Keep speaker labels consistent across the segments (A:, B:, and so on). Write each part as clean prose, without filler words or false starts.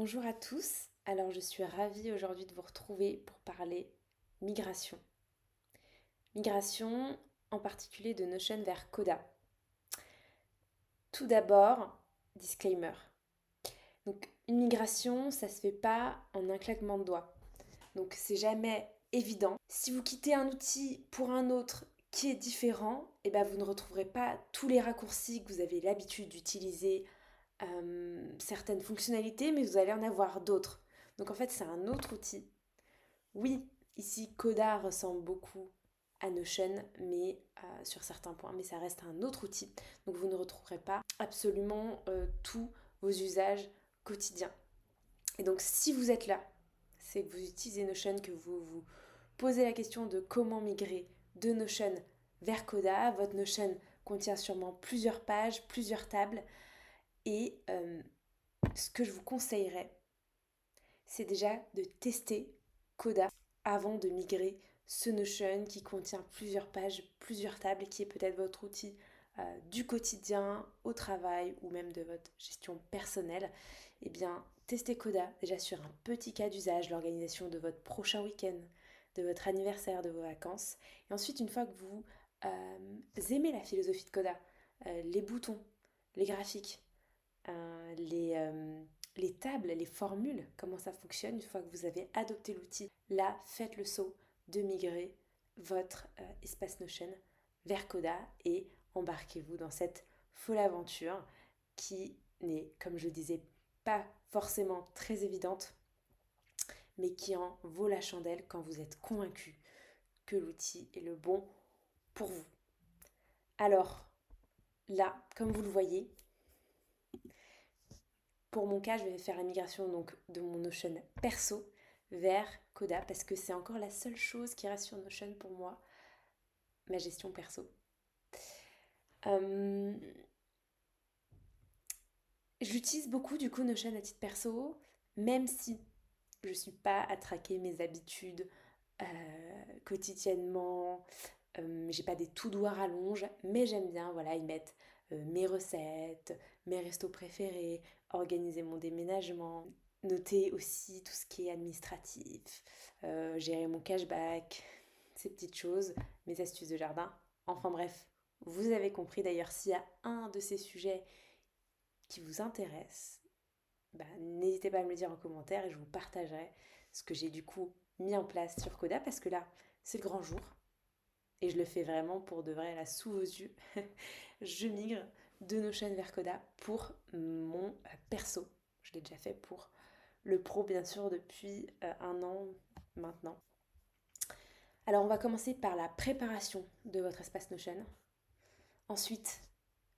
A: Bonjour à tous, alors je suis ravie aujourd'hui de vous retrouver pour parler migration. Migration en particulier de Notion vers Coda. Tout d'abord, disclaimer. Donc une migration, ça se fait pas en un claquement de doigts. Donc c'est jamais évident. Si vous quittez un outil pour un autre qui est différent, vous ne retrouverez pas tous les raccourcis que vous avez l'habitude d'utiliser, certaines fonctionnalités, mais vous allez en avoir d'autres. Donc en fait, c'est un autre outil. Oui, ici, Coda ressemble beaucoup à Notion, mais sur certains points, mais ça reste un autre outil. Donc vous ne retrouverez pas absolument tous vos usages quotidiens. Et donc si vous êtes là, c'est que vous utilisez Notion, que vous vous posez la question de comment migrer de Notion vers Coda. Votre Notion contient sûrement plusieurs pages, plusieurs tables, et ce que je vous conseillerais, c'est déjà de tester Coda avant de migrer ce Notion qui contient plusieurs pages, plusieurs tables, qui est peut-être votre outil du quotidien, au travail ou même de votre gestion personnelle. Eh bien, testez Coda déjà sur un petit cas d'usage, l'organisation de votre prochain week-end, de votre anniversaire, de vos vacances. Et ensuite, une fois que vous aimez la philosophie de Coda, les boutons, les graphiques, les tables, les formules, comment ça fonctionne une fois que vous avez adopté l'outil. Là, faites le saut de migrer votre espace Notion vers Coda et embarquez-vous dans cette folle aventure qui n'est, comme je le disais, pas forcément très évidente, mais qui en vaut la chandelle quand vous êtes convaincu que l'outil est le bon pour vous. Alors, là, comme vous le voyez, pour mon cas, je vais faire la migration donc de mon Notion perso vers Coda parce que c'est encore la seule chose qui reste sur Notion pour moi, ma gestion perso. Euh, J'utilise beaucoup du coup Notion à titre perso, même si je ne suis pas à traquer mes habitudes quotidiennement. J'ai pas des to-do à rallonge, mais j'aime bien voilà, y mettre mes recettes, mes restos préférés, organiser mon déménagement, noter aussi tout ce qui est administratif, gérer mon cashback, ces petites choses, mes astuces de jardin. Enfin bref, vous avez compris. D'ailleurs, s'il y a un de ces sujets qui vous intéresse, n'hésitez pas à me le dire en commentaire et je vous partagerai ce que j'ai du coup mis en place sur Coda parce que là, c'est le grand jour. Et je le fais vraiment pour de vrai, là, sous vos yeux. Je migre de Notion vers Coda pour mon perso. Je l'ai déjà fait pour le pro, bien sûr, depuis un an maintenant. Alors, on va commencer par la préparation de votre espace Notion. Ensuite,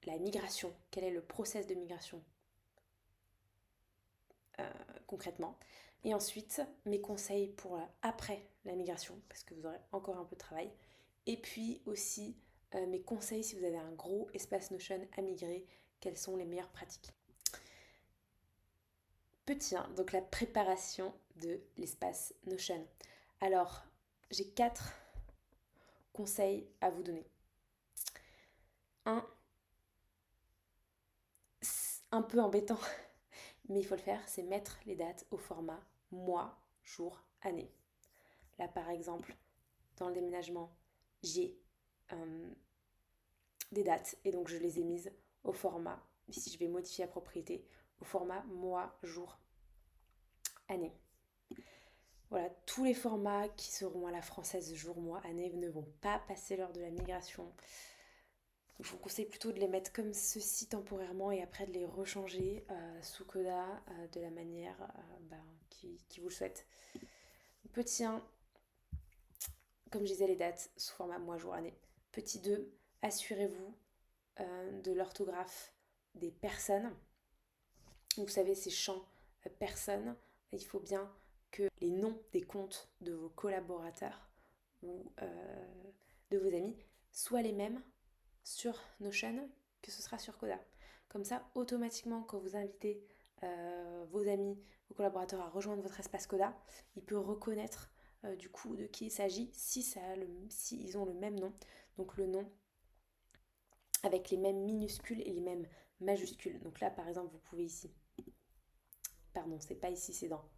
A: la migration. Quel est le process de migration concrètement? Et ensuite, mes conseils pour après la migration, parce que vous aurez encore un peu de travail. Et puis aussi mes conseils si vous avez un gros espace Notion à migrer, quelles sont les meilleures pratiques. Petit 1, donc la préparation de l'espace Notion. Alors, j'ai 4 conseils à vous donner. Un, un peu embêtant, mais il faut le faire, c'est mettre les dates au format mois, jour, année. Là, par exemple, dans le déménagement, j'ai des dates et donc je les ai mises au format, si je vais modifier la propriété, au format mois, jour, année. Voilà, tous les formats qui seront à la française jour, mois, année ne vont pas passer lors de la migration. Je vous conseille plutôt de les mettre comme ceci temporairement et après de les rechanger sous Coda de la manière qui vous le souhaite. Petit 1, comme je disais, les dates sous format mois, jour, année. Petit 2, assurez-vous de l'orthographe des personnes. Vous savez, ces champs personnes, il faut bien que les noms des comptes de vos collaborateurs ou de vos amis soient les mêmes sur Notion que ce sera sur Coda. Comme ça, automatiquement, quand vous invitez vos amis, vos collaborateurs à rejoindre votre espace Coda, il peut reconnaître du coup de qui il s'agit si ils ont le même nom. Donc le nom avec les mêmes minuscules et les mêmes majuscules. Donc là, par exemple, vous pouvez ici pardon, c'est pas ici, c'est dans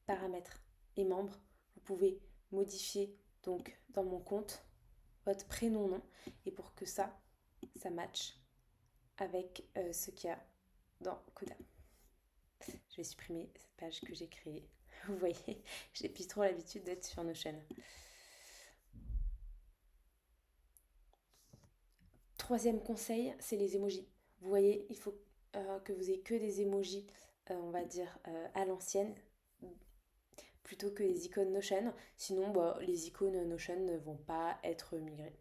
A: paramètres et membres. Vous pouvez modifier donc dans mon compte votre prénom, nom, et pour que ça matche avec ce qu'il y a dans Coda. Je vais supprimer cette page que j'ai créée. Vous voyez, j'ai plus trop l'habitude d'être sur Notion. Troisième conseil, c'est les emojis. Vous voyez, il faut que vous ayez que des emojis, on va dire, à l'ancienne, plutôt que les icônes Notion. Sinon, bah, les icônes Notion ne vont pas être migrées.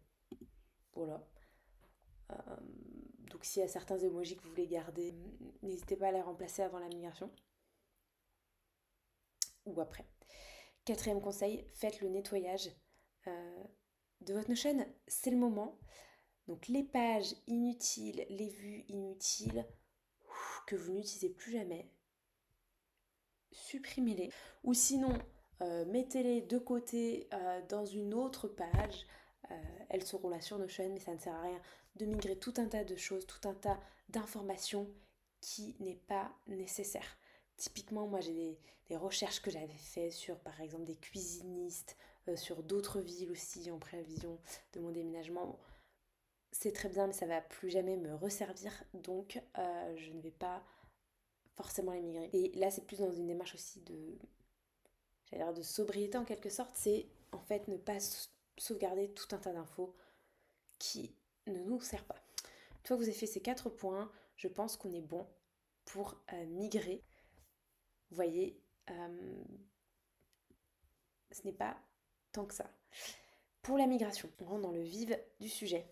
A: Voilà. Donc s'il y a certains emojis que vous voulez garder, n'hésitez pas à les remplacer avant la migration. Ou après. Quatrième conseil, faites le nettoyage de votre Notion. C'est le moment. Donc les pages inutiles, les vues inutiles que vous n'utilisez plus jamais, supprimez-les. Ou sinon, mettez-les de côté dans une autre page. Elles seront là sur Notion, mais ça ne sert à rien de migrer tout un tas de choses, tout un tas d'informations qui n'est pas nécessaire. Typiquement, moi j'ai des recherches que j'avais fait sur par exemple des cuisinistes, sur d'autres villes aussi en prévision de mon déménagement. C'est très bien, mais ça va plus jamais me resservir, donc je ne vais pas forcément les migrer. Et là, c'est plus dans une démarche aussi j'allais dire de sobriété en quelque sorte, c'est en fait ne pas sauvegarder tout un tas d'infos qui ne nous sert pas. Une fois que vous avez fait ces 4 points, je pense qu'on est bon pour migrer. Vous voyez, ce n'est pas tant que ça. Pour la migration, on rentre dans le vif du sujet.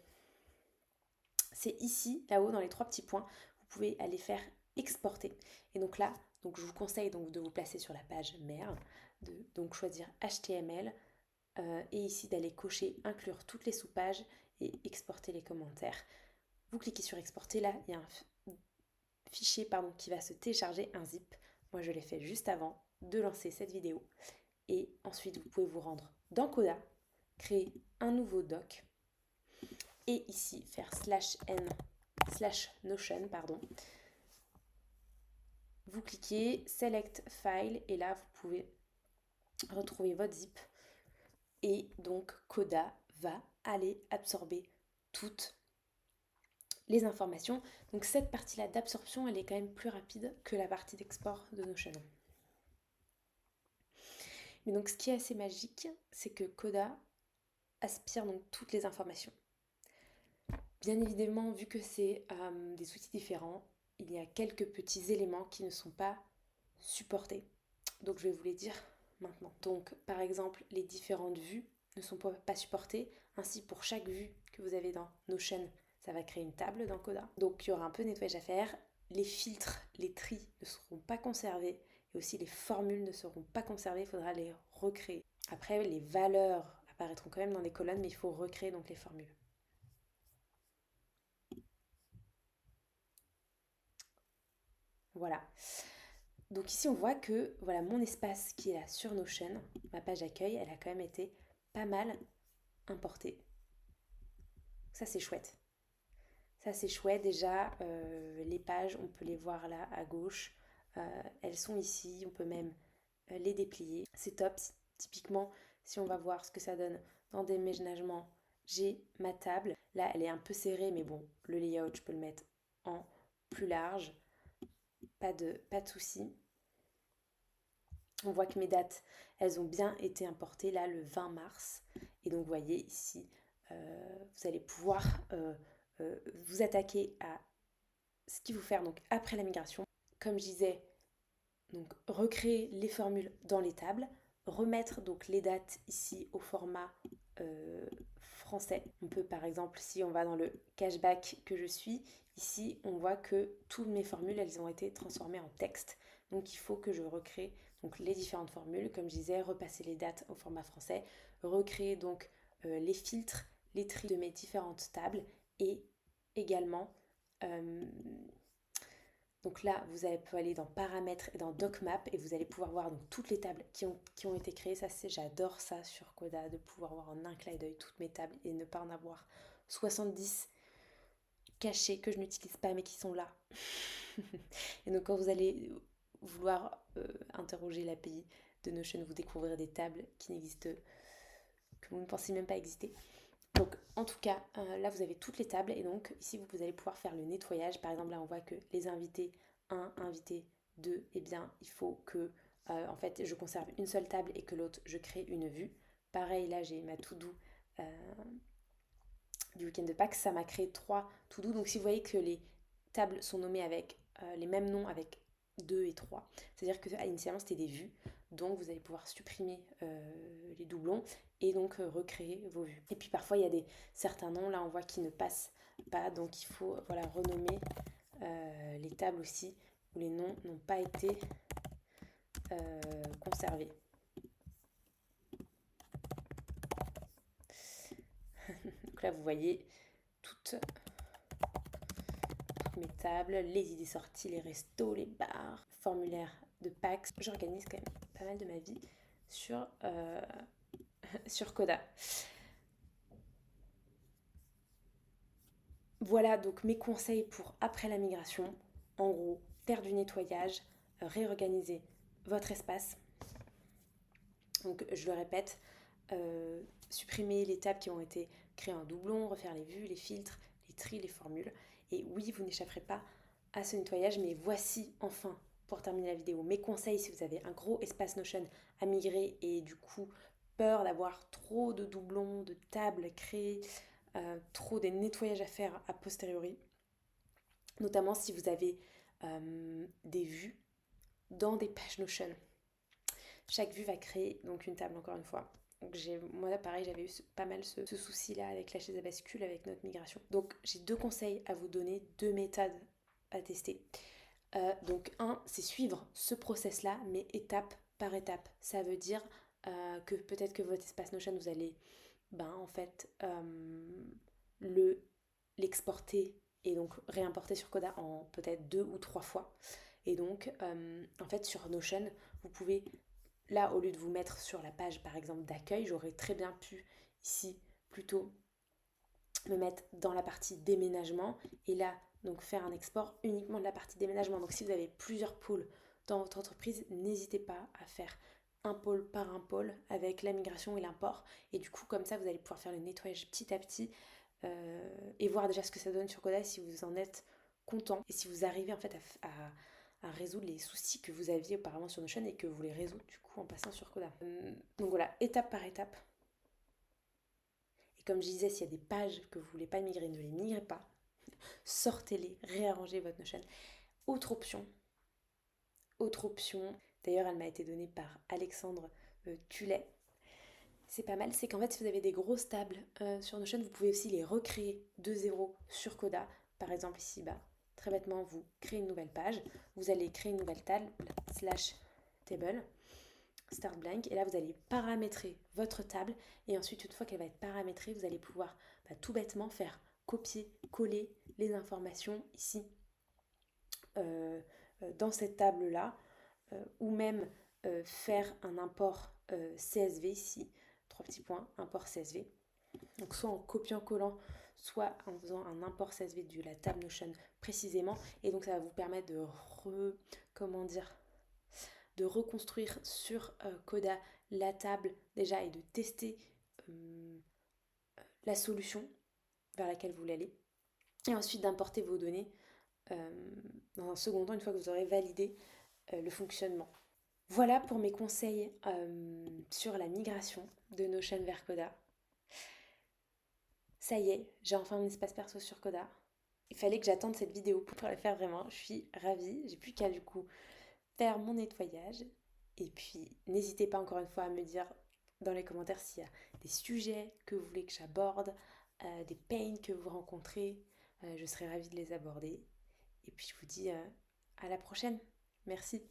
A: C'est ici, là-haut, dans les 3 petits points, vous pouvez aller faire exporter. Et donc là, je vous conseille donc de vous placer sur la page mère, de donc choisir HTML et ici d'aller cocher inclure toutes les sous-pages et exporter les commentaires. Vous cliquez sur exporter, là il y a un fichier qui va se télécharger, un zip. Moi je l'ai fait juste avant de lancer cette vidéo. Et ensuite vous pouvez vous rendre dans Coda, créer un nouveau doc et ici faire /n/notion, Vous cliquez Select File et là vous pouvez retrouver votre zip et donc Coda va aller absorber toutes les informations. Donc cette partie-là d'absorption, elle est quand même plus rapide que la partie d'export de Notion. Mais donc ce qui est assez magique, c'est que Coda aspire donc toutes les informations. Bien évidemment, vu que c'est des outils différents, il y a quelques petits éléments qui ne sont pas supportés. Donc je vais vous les dire maintenant. Donc par exemple, les différentes vues ne sont pas supportées. Ainsi, pour chaque vue que vous avez dans Notion, ça va créer une table dans Coda. Donc il y aura un peu de nettoyage à faire. Les filtres, les tris ne seront pas conservés. Et aussi les formules ne seront pas conservées. Il faudra les recréer. Après, les valeurs apparaîtront quand même dans les colonnes, mais il faut recréer donc les formules. Voilà. Donc ici on voit que voilà mon espace qui est là sur Notion, ma page accueil, elle a quand même été pas mal importée. Ça c'est chouette. Ça c'est chouette déjà, les pages on peut les voir là à gauche, elles sont ici, on peut même les déplier. C'est top, typiquement si on va voir ce que ça donne dans déménagement, j'ai ma table. Là elle est un peu serrée mais bon, le layout je peux le mettre en plus large, pas de souci. On voit que mes dates, elles ont bien été importées là le 20 mars. Et donc vous voyez ici, vous allez pouvoir vous attaquer à ce qu'il faut faire donc après la migration. Comme je disais, donc recréer les formules dans les tables, remettre donc les dates ici au format français. On peut par exemple, si on va dans le cashback que je suis, ici on voit que toutes mes formules elles ont été transformées en texte. Donc il faut que je recrée donc les différentes formules, comme je disais, repasser les dates au format français, recréer donc les filtres, les tris de mes différentes tables et également donc là, vous pouvez aller dans paramètres et dans docmap et vous allez pouvoir voir donc, toutes les tables qui ont été créées. Ça, j'adore ça sur Coda, de pouvoir voir en un clin d'œil toutes mes tables et ne pas en avoir 70 cachées que je n'utilise pas mais qui sont là. Et donc quand vous allez vouloir interroger l'API de Notion, vous découvrirez des tables qui n'existent, que vous ne pensez même pas exister. Donc en tout cas, là vous avez toutes les tables et donc ici vous allez pouvoir faire le nettoyage. Par exemple là on voit que les invités 1, invité 2, eh bien il faut que en fait je conserve une seule table et que l'autre je crée une vue. Pareil là j'ai ma to-do du week-end de Pâques, ça m'a créé 3 to-do. Donc si vous voyez que les tables sont nommées avec les mêmes noms avec 2 et 3, c'est-à-dire que initialement c'était des vues, donc vous allez pouvoir supprimer les doublons et donc recréer vos vues. Et puis parfois il y a certains noms, là on voit qui ne passent pas, donc il faut voilà, renommer les tables aussi où les noms n'ont pas été conservés. Donc là vous voyez toutes mes tables, les idées sorties, les restos, les bars, formulaire de Pâques. J'organise quand même pas mal de ma vie sur, sur Coda. Voilà donc mes conseils pour après la migration. En gros, faire du nettoyage, réorganiser votre espace. Donc je le répète, supprimer les tables qui ont été créées en doublon, refaire les vues, les filtres, les tris, les formules. Et oui, vous n'échapperez pas à ce nettoyage, mais voici enfin, pour terminer la vidéo, mes conseils si vous avez un gros espace Notion à migrer et du coup peur d'avoir trop de doublons, de tables créées, trop des nettoyages à faire a posteriori, notamment si vous avez des vues dans des pages Notion. Chaque vue va créer donc une table encore une fois. Donc moi pareil j'avais eu pas mal ce souci là avec la chaise à bascule, avec notre migration. Donc j'ai 2 conseils à vous donner, 2 méthodes à tester. Donc un, c'est suivre ce process là mais étape par étape. Ça veut dire que peut-être que votre espace Notion vous allez en fait l'exporter et donc réimporter sur Coda en peut-être 2 ou 3 fois. Et donc en fait sur Notion vous pouvez, là, au lieu de vous mettre sur la page, par exemple, d'accueil, j'aurais très bien pu, ici, plutôt me mettre dans la partie déménagement et là, donc faire un export uniquement de la partie déménagement. Donc, si vous avez plusieurs pôles dans votre entreprise, n'hésitez pas à faire un pôle par un pôle avec la migration et l'import. Et du coup, comme ça, vous allez pouvoir faire le nettoyage petit à petit et voir déjà ce que ça donne sur Coda si vous en êtes content et si vous arrivez en fait à résoudre les soucis que vous aviez auparavant sur Notion et que vous les résoudre du coup en passant sur Coda. Donc voilà, étape par étape. Et comme je disais, s'il y a des pages que vous ne voulez pas migrer, ne les migrez pas. Sortez-les, réarrangez votre Notion. Autre option, d'ailleurs elle m'a été donnée par Alexandre Tullet. C'est pas mal, c'est qu'en fait si vous avez des grosses tables sur Notion, vous pouvez aussi les recréer de zéro sur Coda. Par exemple ici, très bêtement, vous créez une nouvelle page, vous allez créer une nouvelle table, /table, start blank, et là vous allez paramétrer votre table, et ensuite une fois qu'elle va être paramétrée, vous allez pouvoir tout bêtement faire copier-coller les informations ici dans cette table-là, ou même faire un import CSV ici, 3 petits points, import CSV. Donc soit en copiant-collant, soit en faisant un import CSV de la table Notion précisément. Et donc ça va vous permettre de de reconstruire sur Coda la table déjà et de tester la solution vers laquelle vous voulez aller. Et ensuite d'importer vos données dans un second temps une fois que vous aurez validé le fonctionnement. Voilà pour mes conseils sur la migration de Notion vers Coda. Ça y est, j'ai enfin mon espace perso sur Coda. Il fallait que j'attende cette vidéo pour la faire vraiment. Je suis ravie. J'ai plus qu'à du coup faire mon nettoyage. Et puis n'hésitez pas encore une fois à me dire dans les commentaires s'il y a des sujets que vous voulez que j'aborde, des pains que vous rencontrez. Je serai ravie de les aborder. Et puis je vous dis à la prochaine. Merci.